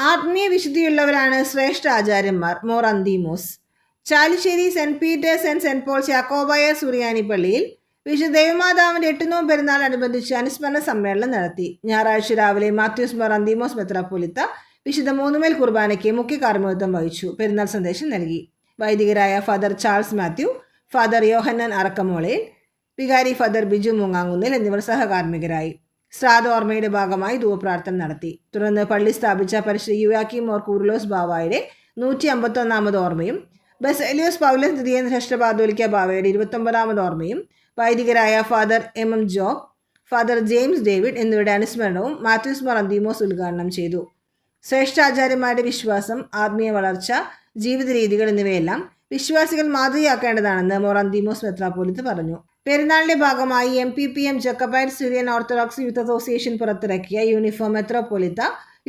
ആത്മീയ വിശുദ്ധിയുള്ളവരാണ് ശ്രേഷ്ഠ ആചാര്യന്മാർ. Mor Anthimos. Chalissery saint Peter's and saint Paul's Yakobaya Suriyani പള്ളിയിൽ വിശുദ്ധ ദേവമാതാവിന്റെ 8 നോമ്പ് പെരുന്നാൾ അനുബന്ധിച്ച് അനുസ്മരണ സമ്മേളനം നടത്തി. ഞായറാഴ്ച രാവിലെ മാത്യൂസ് മോർ അന്തീമോസ് മെത്രാപ്പോലിത്ത വിശുദ്ധ മൂന്നുമേൽ കുർബാനയ്ക്ക് മുഖ്യ കാർമ്മികത്വം വഹിച്ചു. പെരുന്നാൾ സന്ദേശം നൽകി. വൈദികരായ ഫാദർ ചാൾസ് മാത്യു, ഫാദർ യോഹന്നാൻ അറക്കമോളയിൽ, വികാരി ഫാദർ ബിജു മൂങ്ങാങ്കുന്നിൽ എന്നിവർ സഹകാർമ്മികരായി. ശ്രാദ്ധ ഓർമ്മയുടെ ഭാഗമായി ധൂപപ്രാർത്ഥന നടത്തി. തുടർന്ന് പള്ളി സ്ഥാപിച്ച പരിശുദ്ധ യുവാക്കിം മോർ കൂർലോസ് ബാവായുടെ 151 ഓർമ്മയും ബസേലിയോസ് പൗലോസ് ദ്വിതീയ ശ്രേഷ്ഠ പാതോലിക്ക ബാവയുടെ 29 ഓർമ്മയും വൈദികരായ father M Job, father James David എന്നിവരുടെ അനുസ്മരണവും മാത്യൂസ് മോർ അന്തീമോസ് ഉദ്ഘാടനം ചെയ്തു. ശ്രേഷ്ഠാചാര്യന്മാരുടെ വിശ്വാസം, ആത്മീയ വളർച്ച, ജീവിത രീതികൾ എന്നിവയെല്ലാം വിശ്വാസികൾ മാതൃകയാക്കേണ്ടതാണെന്ന് മോർ അന്തീമോസ് മെത്രാപ്പോലിത്ത പറഞ്ഞു. പെരുന്നാളിന്റെ ഭാഗമായി MPPM Jacobite Syrian Orthodox youth association പുറത്തിറക്കിയ യൂണിഫോം മെത്രാപ്പോലിത്ത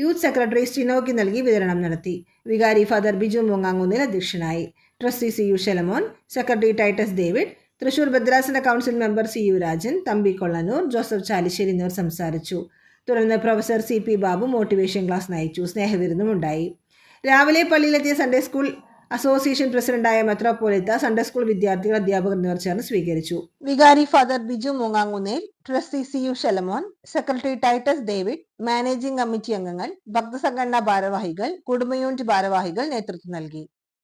യൂത്ത് സെക്രട്ടറി സ്റ്റിനോയ്ക്ക് നൽകി വിതരണം നടത്തി. വികാരി ഫാദർ ബിജു മൂങ്ങാങ്കുന്നിൽ അധ്യക്ഷനായി. Trustee CU Shelamon, secretary Titus David, Thrissur ഭദ്രാസന council member CU Rajan, Thampi Kollanur, Joseph Chalissery എന്നിവർ സംസാരിച്ചു. തുടർന്ന് professor CP Babu motivation class നയിച്ചു. സ്നേഹവിരുന്നും ഉണ്ടായി. രാവിലെ പള്ളിയിലെത്തിയ സൺഡേ സ്കൂൾ അസോസിയേഷൻ പ്രസിഡന്റായ മെത്രാപ്പോലിത്ത സൺഡേ സ്കൂൾ വിദ്യാർത്ഥികൾ, അധ്യാപകർ എന്നിവർ ചേർന്ന് സ്വീകരിച്ചു. വികാരി father Biju Moongamkunnel, trustee CU Shelamon, secretary Titus David, managing committee അംഗങ്ങൾ, ഭക്തസംഘടനാ ഭാരവാഹികൾ, കുടുംബ യൂണിറ്റ് ഭാരവാഹികൾ നേതൃത്വം നൽകി.